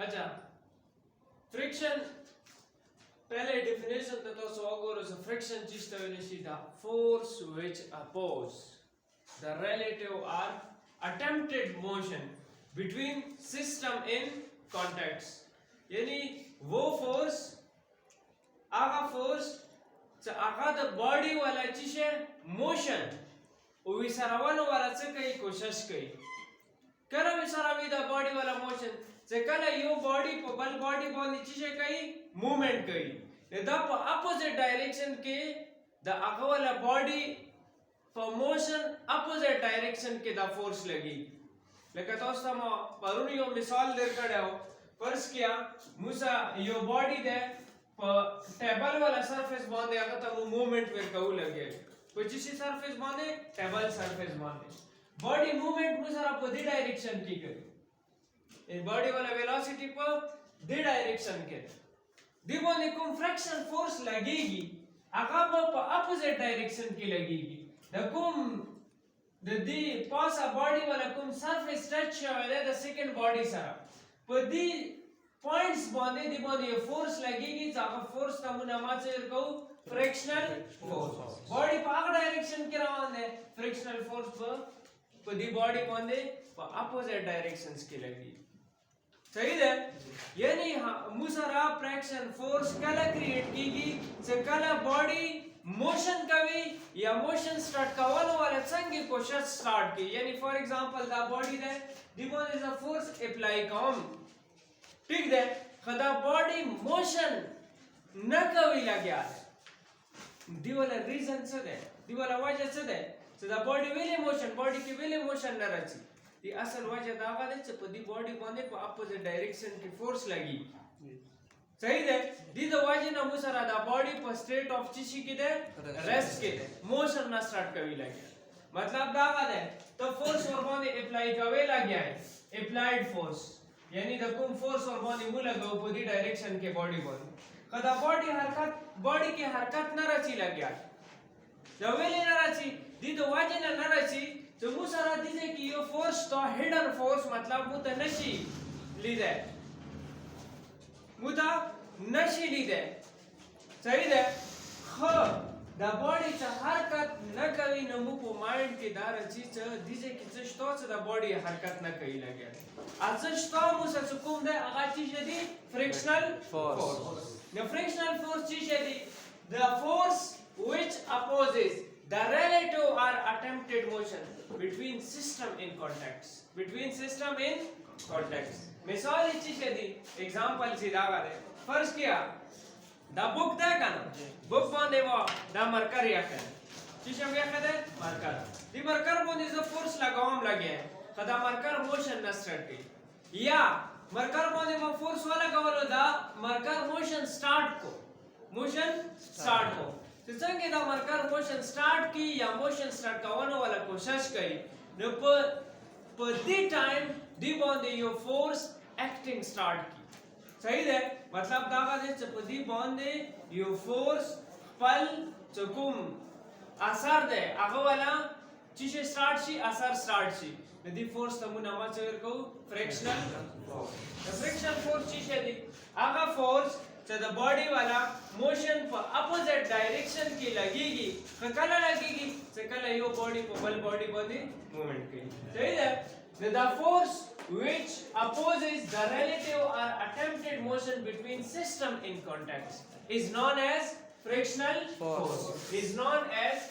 अच्छा फ्रिक्शन पहले definition that also occurs a friction chista velocita force which oppose the relative or attempted motion between system in contacts यानी वो फोर्स आगा फोर्स आगा the body वाला चीज है मोशन वो विसरावन वाला से कई कोशिश कई करा विसरावी द बॉडी वाला मोशन से कला यो बॉडी पर बल बॉडी बॉडी चीज कई मूवमेंट कई द अपोजिट डायरेक्शन के द आगा वाला बॉडी पर मोशन अपोजिट डायरेक्शन के द फोर्स लगी लेकिन दोस्तों हम परुनियो मिसाल दे कर हो फर्ज किया मुसा यो बॉडी दे टेबल वाला सरफेस बांधे अगर तो मूवमेंट पे कहू लगे कोई चीज सरफेस बांधे टेबल सरफेस बांधे बॉडी मूवमेंट मुसा आपको दी डायरेक्शन की करे इन बॉडी वाला वेलोसिटी पर दी डायरेक्शन के दी बांधे कुम फ्रैक्शन फोर्स लगेगी अगर वो अपोजिट डायरेक्शन की लगेगी द कुम दी पास अ बॉडी वाला कुम सरफेस टच वाला द सेकंड बॉडी सरा पर दी पॉइंट्स बांधे दी बांधे ये फोर्स लगेगी जाका फोर्स का मुनामा से को फ्रिक्शनल फोर्स बॉडी पाग डायरेक्शन के रवांदे फ्रिक्शनल फोर्स पर दी बॉडी बांधे पर अपोजिट डायरेक्शंस की लगी सही है यानी मुसरा फ्रिक्शन फोर्स कला क्रिएट कीगी से कला बॉडी मोशन कभी या मोशन स्टार्ट करवाने वाला संगी कोशिश स्टार्ट की यानी फॉर एग्जांपल द बॉडी दे दी body is a force apply कम ठीक है खदा बॉडी मोशन न कभी लग्या दी वाला रीजन से दे दी वाला वजह से दे so the body will motion body की will motion न रची दी असल वजह दावा दे तो दी बॉडी बंदे को अपोजिट डायरेक्शन की फोर्स लगी सही है दी तो वजह न मुसरा द बॉडी पर स्टेट ऑफ चिशी की दे रेस्ट के दे मोशन न स्टार्ट कभी लगे मतलब दावा दे तो फोर्स और बंदे अप्लाई कवे लग गया है अप्लाइड फोर्स यानी द कुम फोर्स और बॉडी मुला गो बॉडी डायरेक्शन के बॉडी बॉडी कदा बॉडी की हरकत न रची लग गया जब वे न रची दी तो वाजे न रची तो मुसरा दीजे कि यो फोर्स तो हिडन फोर्स मतलब मुत नशी लीदे मुता नशी लीदे सही है ख द बॉडी च हरकत न कवी न मुको माइंड के दार चीज दीजे कि चस्तो च द बॉडी हरकत न कई लगे आज चस्तो मुसा सुकुम दे आगा चीज दी frictional force the frictional force चीज दी the force which opposes the relative or attempted motion between system in contacts मिसाल इस चीज दी एग्जांपल से लगा दे फर्ज किया द बुक दे कन बुक बांधे वो द मरकर या कर चीज हम क्या कहते हैं मरकर दी मरकर बोने जो फोर्स लगावम लगे कदा मरकर मोशन न स्टार्ट की या मरकर बोने वो फोर्स वाला कवलो दा मरकर मोशन स्टार्ट को तो संगे दा मरकर मोशन स्टार्ट की या मोशन स्टार्ट करवाने वाला कोशिश करी न पर दी टाइम दी बॉन्डे यो फोर्स एक्टिंग स्टार्ट की सही है मतलब दागा दे चपदी बॉन्डे यो फोर्स पल चकुम असर दे आगे वाला चीज स्टार्ट शी असर स्टार्ट शी दी फोर्स तमु नामा चेर को frictional force the frictional force चीज है दी आगा फोर्स तो द बॉडी वाला मोशन पर अपोजिट डायरेक्शन की लगेगी कला लगेगी से कला यो बॉडी को बल बॉडी बॉडी मूवमेंट की सही है the force which opposes the relative or attempted motion between system in contacts is known as frictional force is known as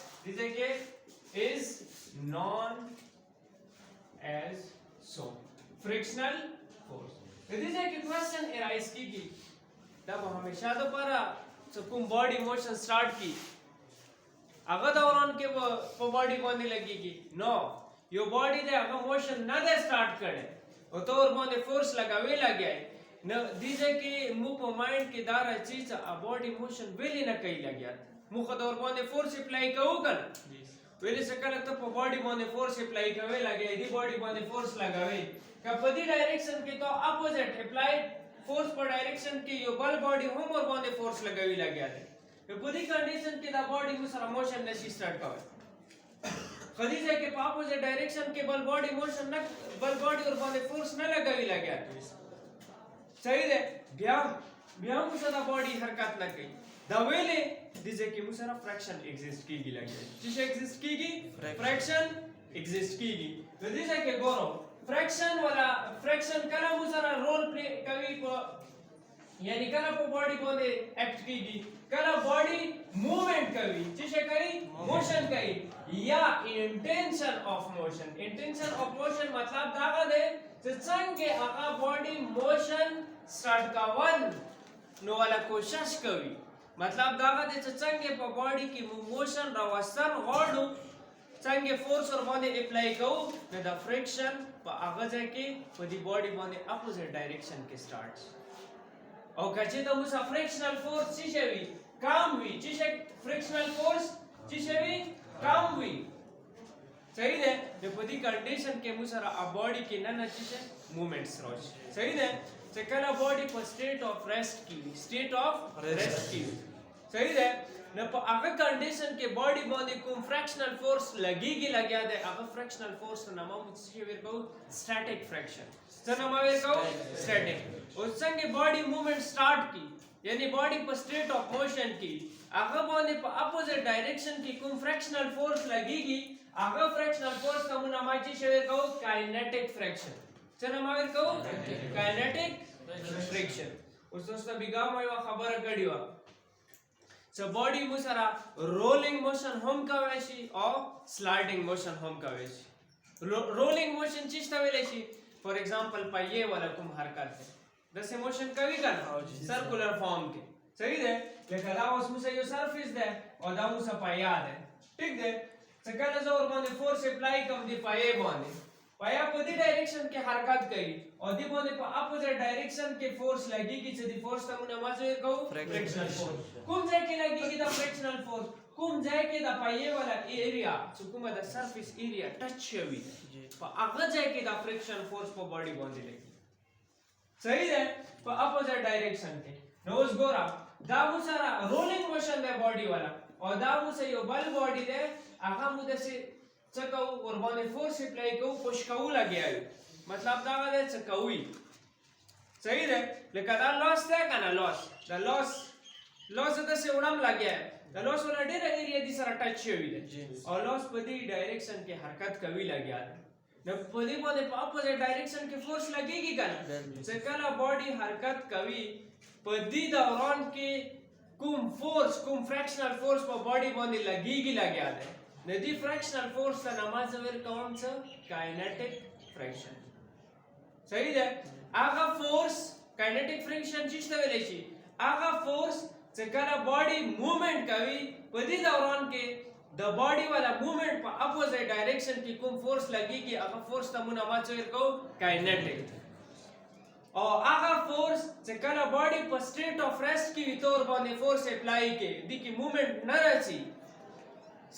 so frictional force this is a question arise की तब हमेशा तो पर सुकुम body motion start की अगर दौरान के वो बॉडी बंदी लगेगी नो यो बॉडी दे अगर मोशन न दे स्टार्ट करे और तो और बंदे फोर्स लगावे लगे न दीजे कि मुंह को माइंड के दारा चीज आ बॉडी मोशन वेली न कई लगे मुंह को और बंदे फोर्स अप्लाई कऊ कर वेली से करे तो बॉडी बंदे फोर्स अप्लाई करे लगे दी बॉडी बंदे फोर्स लगावे का बदी डायरेक्शन के तो अपोजिट अप्लाइड फोर्स पर डायरेक्शन के यो बल बॉडी होम और बंदे फोर्स लगावे लगे ये बदी कंडीशन के द बॉडी में सारा मोशन न स्टार्ट करे कदी से के अपोजिट डायरेक्शन के बल बॉडी मोशन न बल बॉडी और बंदे फोर्स न लगावे लगे صحیح ده بیا مو سره باډي حرکت نه کوي دا ویلې د ځکه مو سره فریکشن ایگزیست کیږي لګي چې ایگزیست کیږي فریکشن ایگزیست کیږي د دې ځکه ګورو فریکشن کله مو سره رول پلی کوي په یعنی کله په باډي باندې اکټ کیږي کله باډي موومنت کوي چې کوي موشن کوي یا انټنشن اف موشن مطلب دا ده چې څنګه هغه باډي موشن سٹارټ کاون نو ولا کوشش کوي مطلب دا ده چې څنګه په باډي کې موشن راوستل غواړو څنګه فورس ور باندې اپلای کوو نو دا فریکشن په هغه ځای کې په دی باډي باندې اپوزیټ ډایریکشن کې سٹارټ او کچې ته موږ فریکشنل فورس څه شي کم وي چې فریکشنل فورس څه شي کم وي صحیح ده د په دې کنډیشن کې موږ سره ا باډي کې نه چې موومنټس راشي صحیح ده چې کله باډي په سټیټ اف ریسټ کې صحیح ده نو په هغه کنډیشن کې باډي باندې کوم فریکشنل فورس لګیا ده هغه فریکشنل فورس نه موږ څه ورکو سټاټیک فریکشن څه نوم ورکو سټاټیک او څنګه باډي موومنٹ سٹارټ کی یعنی باډي په سټیټ اف موشن کې هغه باندې په اپوزیټ ډایریکشن کې کوم فریکشنل فورس لګيږي هغه فریکشنل فورس ته موږ نامه شوی کو کاینیټیک فریکشن څه نامه ورکو کاینیټیک فریکشن اوس تاسو بیګا مې خبره کړې و چې باډي مو سره رولینګ موشن هم کوي شي او سلایډینګ موشن هم کوي شي رولینګ موشن چې څه ویل شي فور ایگزامپل پایې ولا کوم حرکت ده دسه موشن کوي کنه سرکولر فارم کې صحیح ده لکه دا اوس موږ یو سرفیس ده او دا موږ پایا ده ٹھیک ده څنګه زه ور باندې فورس اپلای کوم دی پایې باندې پایا په دې ډایریکشن کې حرکت کوي او دی باندې په اپوزیټ ډایریکشن کې فورس لګيږي چې دی فورس ته موږ مازه کوو فریکشنل فورس کوم ځای کې لګيږي دا فریکشنل فورس کوم ځای کې دا پایې والا ایریا چې کومه د سرفیس ایریا ټچ شوی په هغه ځای کې دا فریکشن فورس په باډي باندې لګي صحیح ده په اپوزیټ ډایریکشن کې نو اوس ګورم دا مو سره رولینګ موشن ده باډي والا او دا مو سره یو بل باډي ده هغه مو د څه کوو ور باندې فورس اپلای کوو پوش کوو لګیایو مطلب دا ده څه کوي صحیح ده لکه دا لاس ده کنه لاس د لاس د څه وړم لګیای د لاس ولا ډیره ایریا دي سره ټچ شوی ده او لاس په دې ډایریکشن کې حرکت کوي لګیای نو په دې باندې په اپوزیټ ډایریکشن کې فورس لګيږي کنه چې کله باډي حرکت کوي په دې دوران کې کوم فریکشنل فورس په باډي باندې لګيږي لګیا ده نو دې فریکشنل فورس ته نامه ور کوم څه کاینیټیک فریکشن صحیح ده هغه فورس کاینیټیک فریکشن چې څه ویل شي هغه فورس چې کله باډي موومنٹ کوي په دې دوران کې د باډي والا موومنٹ په اپوزیټ ډایریکشن کې کوم فورس لګيږي هغه فورس ته موږ نامه ورکو کاینیټیک او هغه فورس چې کله باډي په سټیټ اف ریسټ کې وي تور باندې فورس اپلای کې د کی موومنٹ نه راځي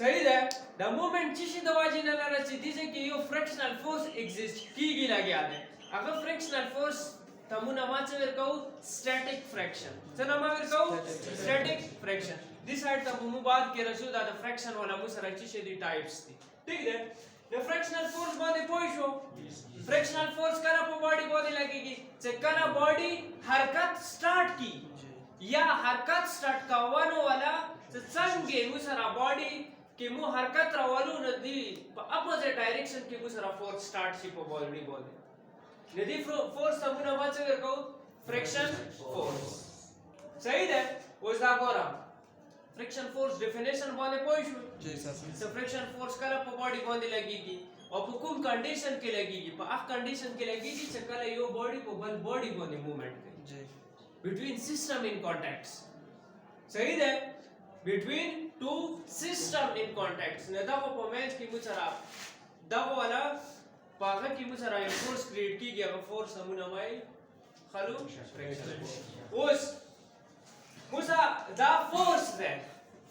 صحیح ده د موومنٹ چې د واجب نه راځي د کې یو فریکشنل فورس ایگزیست کیږي لګیا ده هغه فریکشنل فورس ته موږ نامه ورکو سټاټیک فریکشن څه نامه ورکو سټاټیک فریکشن This side ته مو بعد کې رسو دا د فریکشن ولا مو سره چې دي ټایپس دي ٹھیک ده د فریکشنل فورس باندې پوه شو فریکشنل فورس کله په باډي باندې لګيږي چې کله باډي حرکت سٹارټ کی یا حرکت سٹارټ کاوانو ولا چې څنګه مو سره باډي کې مو حرکت راولو نه دی په اپوزیټ ډایریکشن کې مو سره فورس سٹارټ شي په باډي باندې ندی فورس ته مو نه واچو ورکو فریکشن فورس صحیح ده اوس دا ګورم friction force definition باندې پوه شو जी sir the friction force کله په باډي باندې لګيږي او په کوم کنډیشن کې لګيږي په هغه کنډیشن کې لګيږي چې کله یو باډي په بل باډي باندې موومېنټ کوي ji between system in contacts صحیح ده between two system in contacts نه دا په مېنس کې مو سره دا ولا پاګه کې مو سره یو فورس کریټ کیږي هغه فورس همونه وای خلو فريکشن اوس موسا دا فورس ده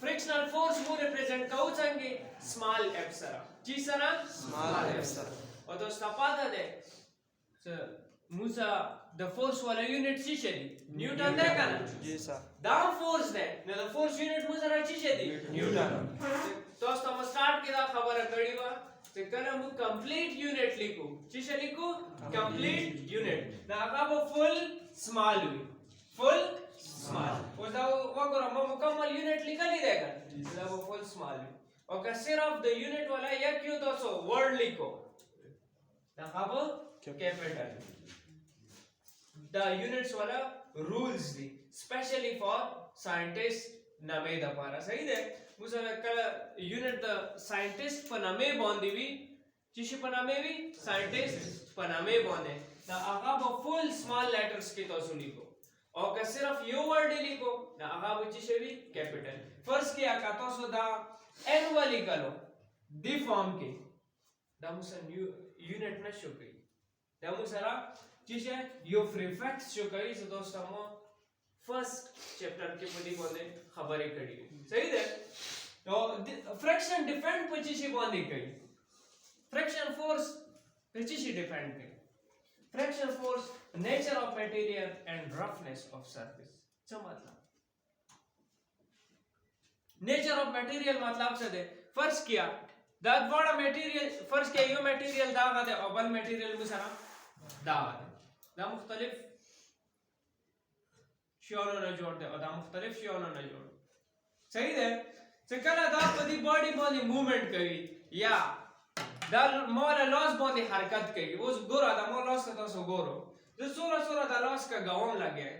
frictional force मु रिप्रेजेंट कऊ څنګه small f سره چی سره small f sir او دوستا پاده ده چې موسا د فورس ولا یونټ څه شي نیوټن ده کنه ji सर دا فورس ده نو د فورس یونټ موسا را چی شي نیوټن دوستا مو سٹارټ کې دا خبره کړې و چې کله مو کمپلیټ یونټ لیکو چې څه لیکو کمپلیټ یونټ دا هغه به فل سمال وي فل سمال او دا وګوره مو مکمل یونټ لیکلی دی کنه دا به فل سمال وي او که صرف د یونټ والا یک یو تاسو ورډ لیکو دا هغه به کیپیټل دا یونټس والا رولز دي سپیشلی فار ساينټیست نامې د لپاره صحیح ده موږ کله یونټ د ساينټیست په نامې باندې وي چې شي په نامې وي ساينټیست په نامې باندې دا هغه په فل سمال لیټرز کې تاسو لیکو او که صرف یو ورډ لیکو دا هغه به چې شي کیپیټل فرض کیا کا تاسو دا ان والی کلو دی فارم کې دا موږ یونټ نشو کوي دا موږ سره چې یو پریفکس شو کوي چې تاسو مو فرست چیپټر کې په دې باندې خبرې کړې صحیح ده نو فریکشن ډیپند په چی شي باندې کوي فریکشن فورس په چی شي ډیپند کوي فریکشن فورس نیچر اف مټیریل اینڈ رفنس اف سرفیس څه مطلب نیچر اف مټیریل مطلب څه ده فرض کیا دا ډول مټیریل فرض کیا یو مټیریل دا غته او بل مټیریل مسره دا دا مختلف شیانو نه جوړ دی او دا مختلف شیانو نه جوړ صحیح ده چې کله دا په دې باډي باندې موومېنټ کوي یا دا مولا لاس باندې حرکت کوي اوس ګوره دا مولا لاس تاسو ګورو د سورا دا لاس کا گاون لګي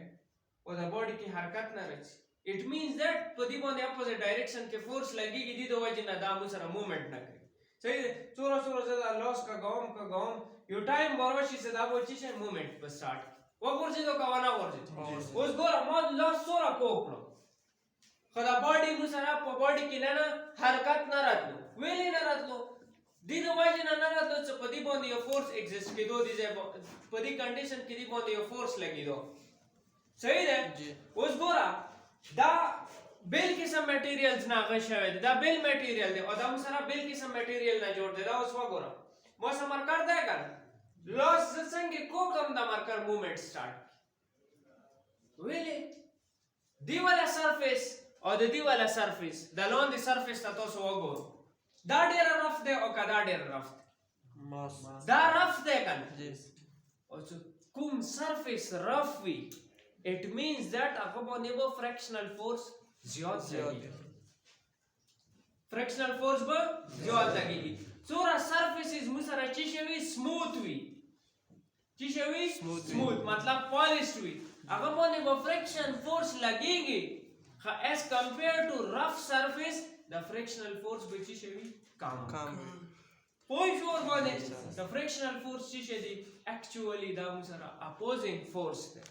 او دا باډي کی حرکت نه راځي اټ مینز دیٹ په دې باندې اپوزټ ډایریکشن کې فورس لګيږي د دوه وجه نه دا مو سره موومېنټ نه کوي صحیح ده سورا دا لاس کا گاون یو ټایم ورشي چې دا وچی شي موومېنټ په سٹارټ وګورځي دا کاونا ورځي اوس ګوره ما لاس سورا کوکړو خدا باډي مو سره په باډي کې نه حرکت نه راتلو ویلې نه راتلو دې د وجه نه راتلو چې په دې باندې یو فورس ایگزیست کېدو دي په دې کنډیشن کې دې باندې یو فورس لګیدو صحیح ده اوس ګوره دا بیل قسم مټیریلز نه غشوي دا بیل مټیریل دی او دا مو سره بیل قسم مټیریل نه جوړ دی دا اوس وګوره ما سم مارکر دی کنه لاس څنګه کوم دا مارکر موومېنټ سٹارټ ویلې دی والا سرفیس او د دی والا سرفیس د لاندې سرفیس تاسو وګورئ دا ډیر رف دی او کدا ډیر رف دی دا رف دی کنه او کوم سرفیس رف وی it means that هغه باندې به fractional force زیات لګي fractional force به زیات لګي څوره سرفیسز مسره چې شوی سموث وی چې شوی سموث مطلب پالیشډ وی هغه باندې به friction force لګيږي as compared to rough surface the frictional force به چې شوی کم پوه شو باندې the frictional force چې شي actually دا مسره opposing force ده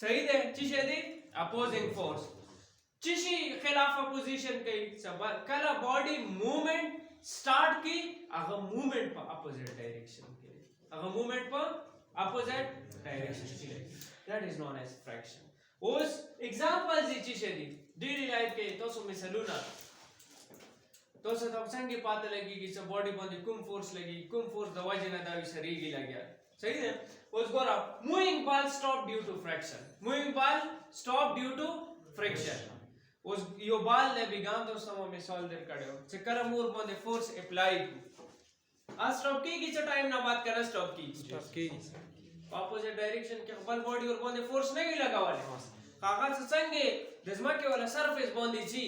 صحیح ده چې شي دی opposing force چې شي خلاف اپوزیشن کوي کله باډي موومېنټ سٹارټ کی هغه موومېنټ په اپوزټ ډایریکشن کې هغه موومېنټ په اپوزټ ډایریکشن کې that is known as fraction اوس एग्जांपल्स چې شي دی ډیلی لایف کې تاسو مثالونه تاسو ته څنګه پاتې لګیږي چې باډي باندې کوم فورس لګي کوم فورس د وجه نه دا وسریږي لګیا صحیح ده اوس ګوره مووینګ بال سټاپ ډیو ټو فریکشن مووینګ بال سټاپ ډیو ټو فریکشن اوس یو بال له بیګام تاسو مو مثال درکړو چې کله مور باندې فورس اپلای کو ا سټاپ کیږي چې ټایم نه بات کړه سټاپ کیږي اپوزټ ډایریکشن کې خپل باډي ور باندې فورس نه وی لگاواله هغه څنګه د ځمکې ولا سرفیس باندې چی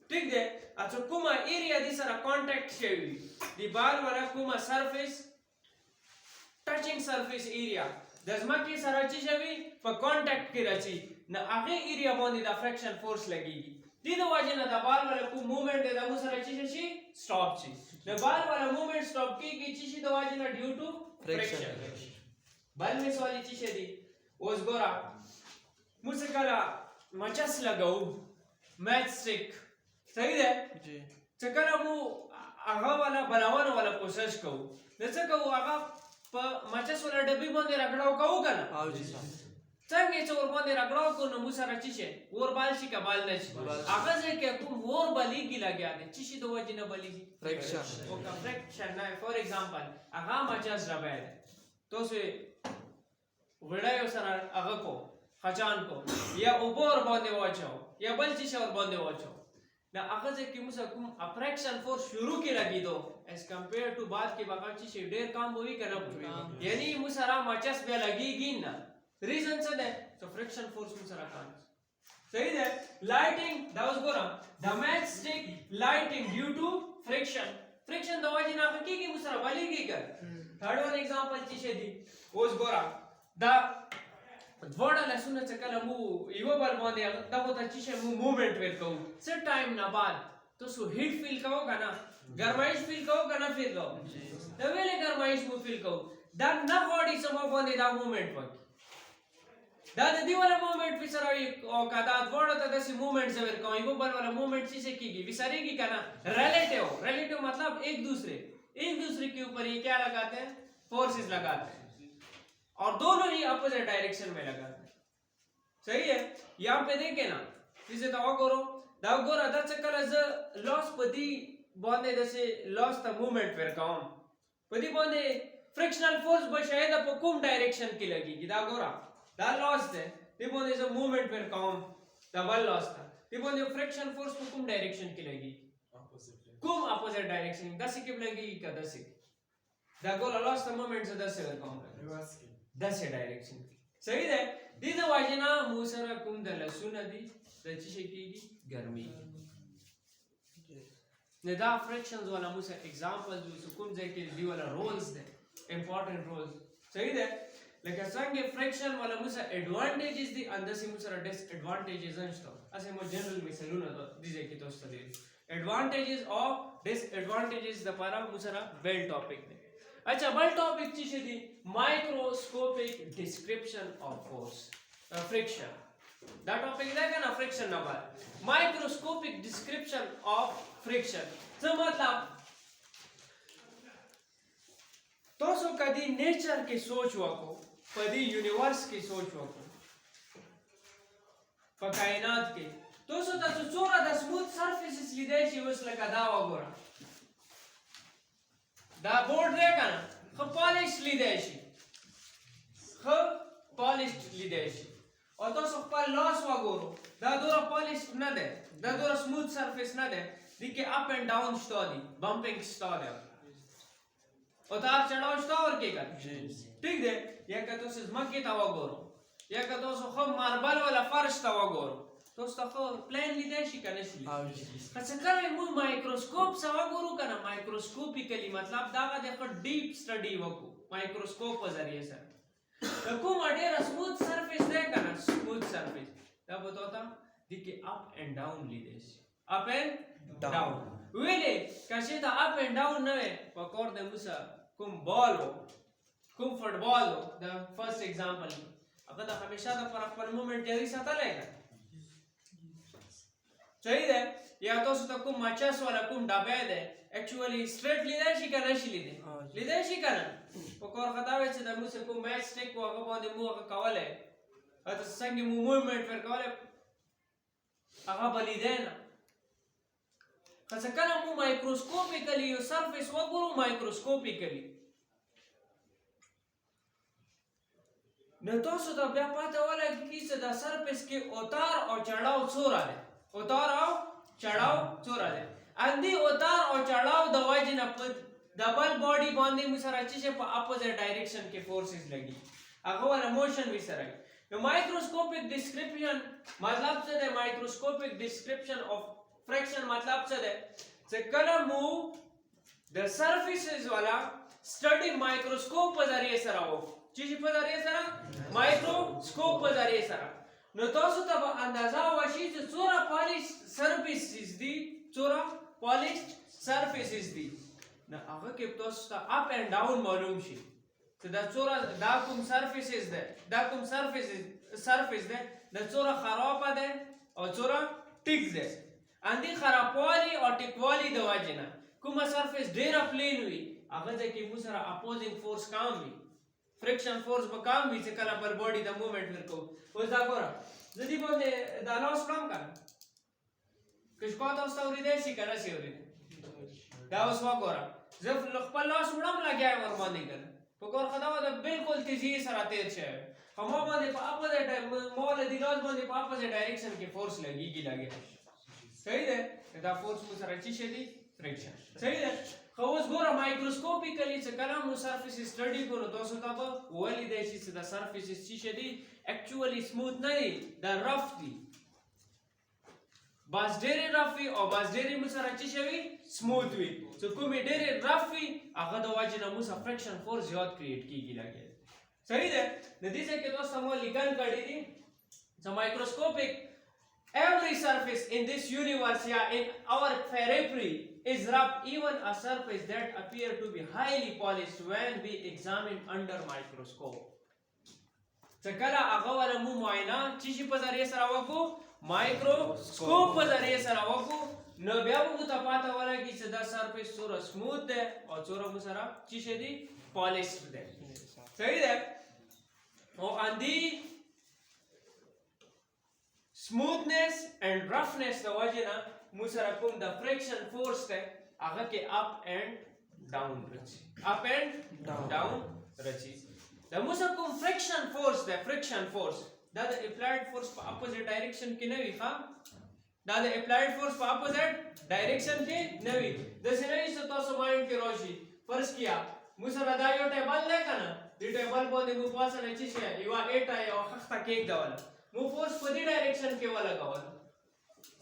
ٹھیک ده اته کومه ایریا دې سره کانټیکټ شوی دی بال ولا کومه سرفیس ټچینګ سرفیس ایریا د ځمکې سره چی شوی په کانټیکټ کې راځي نه هغه ایریا باندې د فریکشن فورس لګيږي دې د وجه نه د بال ولا کوم موومېنټ د مو سره چی شي سټاپ شي د بال ولا موومېنټ سټاپ کیږي چې شي د وجه نه ډیو ټو فریکشن بل مثال چی شي دی اوس ګورا موږ کله مچس لګاو میچ سټیک صحیح ده جی چې کله مو هغه ولا بلاونه ولا کوشش کوو نو څه کوو هغه په مچس ولا ډبې باندې رګړاو کوو کنه او جی څنګه چې ور باندې رګړاو کو نو مو سره چی شي ور بال شي کبال نه شي هغه ځکه کوم ور بلیږي لګیا دي چې شي د وجه نه بلیږي فریکشن او فریکشن نه فور ایگزامپل هغه مچس ربای تاسو وړایو سره هغه کو خجان کو یا اوبور باندې واچو یا بل چی شور باندې واچو ना अगर कि मुसा कुम friction force शुरू के लगी दो as compare to बाद के बाकी से डेर काम हुई करना यानी मुसरा मचस बे लगेगी ना रीजन से दे तो फ्रिक्शन फोर्स मुसरा काम सही है लाइटिंग दैट वाज गोरा the match stick lighting due to friction दवाजी ना की मुसरा वाली की कर थर्ड वन एग्जांपल चीजे दी was gora da dvoda la sunna chakala mu iwo bal bonde da bota chishe mu movement wer कहूं से टाइम ना बाद तो सो हीट फील कहोगा ना गरमाइश फील कहोगा ना फिर कहो द वेले गरमाइश मु फील कहो दा ना बॉडी सम bonde da movement वक दा दी वाला movement विसराई का दा dvoda ता दसी movement से wer कहूं इwo बल वाला movement चीजे कीगी विसरेगी का ना रिलेटिव मतलब एक दूसरे के ऊपर ये क्या लगाते हैं फोर्सेस लगाते हैं और दोनों ही अपोजिट डायरेक्शन में लगाते हैं सही है यहां पे देखे ना जैसे तो करो दागोरा दा चक्कर ज लॉस पदी बॉन्डे जैसे लॉस द मूवमेंट वेर काम पदी बॉन्डे फ्रिक्शनल फोर्स बशायद अप कुम डायरेक्शन की लगेगी दागोरा दा लॉस है दी बॉन्डे ज मूवमेंट वेर काम द बल लॉस था दी बॉन्डे फ्रिक्शन फोर्स को कुम डायरेक्शन की लगेगी कुम अपोजिट डायरेक्शन 10 की लगेगी का 10 द गोला लॉस द मोमेंट से 10 से काम रिवर्स की 10 से डायरेक्शन सही है दीद वाजना मुसरा कुम दल सुनदी तची शेकीगी गर्मी नेदा फ्रिक्शंस वाला मुसा एग्जांपल जो कुम जे के दी वाला रोल्स दे इंपॉर्टेंट रोल्स सही है लेकिन संगे फ्रिक्शन वाला मुसा एडवांटेजेस दी अंदर से मुसा डिसएडवांटेजेस अंस्तो असे मो जनरल में सलूना तो दीजे की तो study advantages or disadvantages the para musara well topic ne acha well topic chi di microscopic description of force friction that topic देखा ना friction ना बात microscopic description of friction तो मतलब तो सो कदी नेचर के सोचवा को कदी यूनिवर्स के सोचवा को कायनात के तो सो ता चोरा द स्मूथ सरफेसेस लिदेशी वस लगा दावा गोरा दा बोर्ड देखा ना ख पॉलिश लिदेशी ख पॉलिश लिदेशी और तो सो पर लॉस वा गोरो दा दोरा पॉलिश ना दे दा दोरा स्मूथ सरफेस ना दे दिके up and down story bumping story और तार चढ़ाव स्टोर के कर ठीक दे या का तो से मक्के तावा गोरो या का तो सो ख मार्बल वाला फर्श तावा गोरो तो उसका प्लेन लिदेशी का नहीं खसकर मु माइक्रोस्कोप सवा गुरु का ना माइक्रोस्कोपिकली मतलब दागा देखो डीप स्टडी वको माइक्रोस्कोप जरिए से तो को मडेरा स्मूथ सरफेस देखा ना स्मूथ सरफेस तब बताता दिके अप एंड डाउन लिदेशी अप एंड डाउन वेले कैसे था अप एंड डाउन नवे पकड़ दे मुसा कुम बॉल हो कुम फुटबॉल हो द फर्स्ट एग्जांपल अगर हमेशा द पर अपन मूवमेंट जरी सा तलेगा सही है या तो सो कुम मचस वाला कुम डबे दे एक्चुअली स्ट्रेट लिदेशी का नहीं लिदेशी का ना पकोर खतावे से द मुसे कुम मैच स्टिक को अगर बंदे मुंह का कवले अत संगे मूवमेंट फिर कवले आगा बली देना खसकना मु माइक्रोस्कोपिकली यो सरफेस वो गुरु माइक्रोस्कोपिकली न तो सो द व्यापार वाला की से द सरफेस के उतार और चढ़ाव छोरा है उतार और चढ़ाव छोरा है अंधी उतार और चढ़ाव दवाई जिन डबल बॉडी बांधे मुसर अच्छे से अपोजिट डायरेक्शन के फोर्सेस लगी अगो वाला मोशन भी सराई द माइक्रोस्कोपिक डिस्क्रिप्शन मतलब से the microscopic description of friction मतलब से the colour move the surfaces वाला स्टडी माइक्रोस्कोप पर जरिए सराओ चीज पर जरिए सरा माइक्रोस्कोप पर जरिए सरा न तो सो तब अंदाजा वशी से चोरा पॉलिश सरफेसेस दी चोरा पॉलिश सरफेसेस दी न आगे के तो अप एंड डाउन मालूम शी तो दा चोरा दा कुम सरफेसेस दे न चोरा खराब दे और चोरा टिक दे अंधी खराबवाली और टिकवाली दवाजना कुम सरफेस डेरा प्लेन हुई आगे जाके मुसरा अपोजिंग फोर्स काम भी फ्रिक्शन फोर्स बकाम भी से कला पर बॉडी द मूवमेंट फिर को उस दा गोरा जदी बोले द लॉस काम कर किस को तो स्टोरी देसी करा सी होरी दा उस वा गोरा जब लखपल लॉस उड़म लग गया और माने कर पकोर खदावा द बिल्कुल तेजी सरा तेज है हम माने अपोजिट मॉल द लॉस माने अपोजिट डायरेक्शन के फोर्स लगी की लगे صحیح ده دا فورس مو سره چی شي دي فریکشن صحیح ده خو اوس ګوره مایکروسکوپیکلی چې کله مو سرفیس سټډي کوو تاسو ته به ولیدای شي چې دا سرفیس چی شي دي اکچولی سموث نه دي دا رف دي باز ډېرې رف وي او باز ډېرې مو سره چی شوي سموث وي چې کومې ډېرې رف وي هغه د وجې نه مو سره فریکشن فورس زیات کریټ کیږي لګي صحیح ده د دې ځای کې دوست مو لیکل کړی دي So microscopic, every surface in this universe, yeah, in our periphery is rough, even a surface that appear to be highly polished when we examine under microscope. څکلا هغه ولا مو معاینه چې په ذریعہ سره وکړو مایکروسکوپ په ذریعہ سره وکړو نو بیا موږ ته پاته ولګي چې دا سرفیس څوره سموث ده او څوره مو سره چې شي دي پالیشډ ده صحیح ده او اندی smoothness and roughness the wajena musara kum the friction force te aga ke up and down rachi up and down rachi the musakum friction force the that the applied force pa opposite direction ki nahi ha that the applied force pa opposite direction ki nahi the sinai so to mind ki roshi first kiya musara da yo table le kana the table bo de mu pasa na chi she iwa eta yo khakta ke dawala مو فورس په دې ډایرکشن کې ولا غول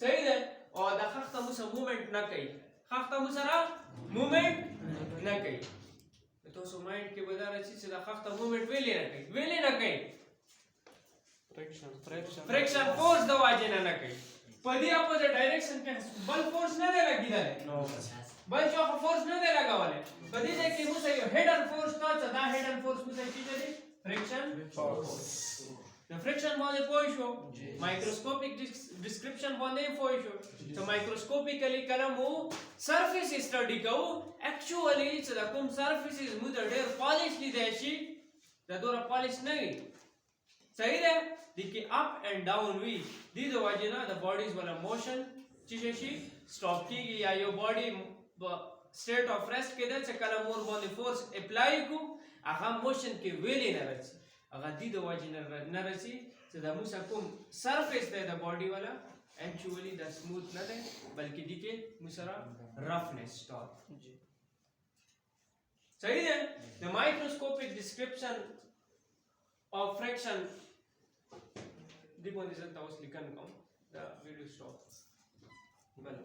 صحیح ده او دا خخته مو سره موومېنټ نه کوي خخته مو سره موومېنټ نه کوي تاسو مایند کې ودا راځي چې دا خخته موومېنټ ویلې نه کوي فریکشن فورس د واجب نه کوي په دې اپوزټ ډایرکشن کې بل فورس نه دی لګیدل بل څه فورس نه دی لګولې په دې ځای کې مو سره هډن فورس تا دا هډن فورس مو سره چې دی فریکشن فورس The friction باندې پوه شو مایکروسکوپیک ډیسکرپشن باندې پوه شو ته مایکروسکوپیکلی کله مو سرفیس سټډي کوو اکچولی چې دا کوم سرفیسز مو د ډېر پالیش لیدای شي دا دوره پالیش نه وي صحیح ده د کې اپ اینڈ ډاون وي د دې وجه نه د باډیز ولا موشن چې شي سټاپ کیږي یا یو باډي سټیټ اف ریسټ کې ده چې کله مور باندې فورس اپلای کو هغه موشن کې ویلې نه راځي هغه د واجب نه رسی چې د موږ کوم سرفیس ده د باډي والا اکچولی د سموث نه ده بلکې د کې موږ سره رفنس سٹار صحیح ده د مایکروسکوپیک ډیسکرپشن اف فریکشن دی باندې زه تاسو لیکن کوم دا ویډیو سٹاپ بل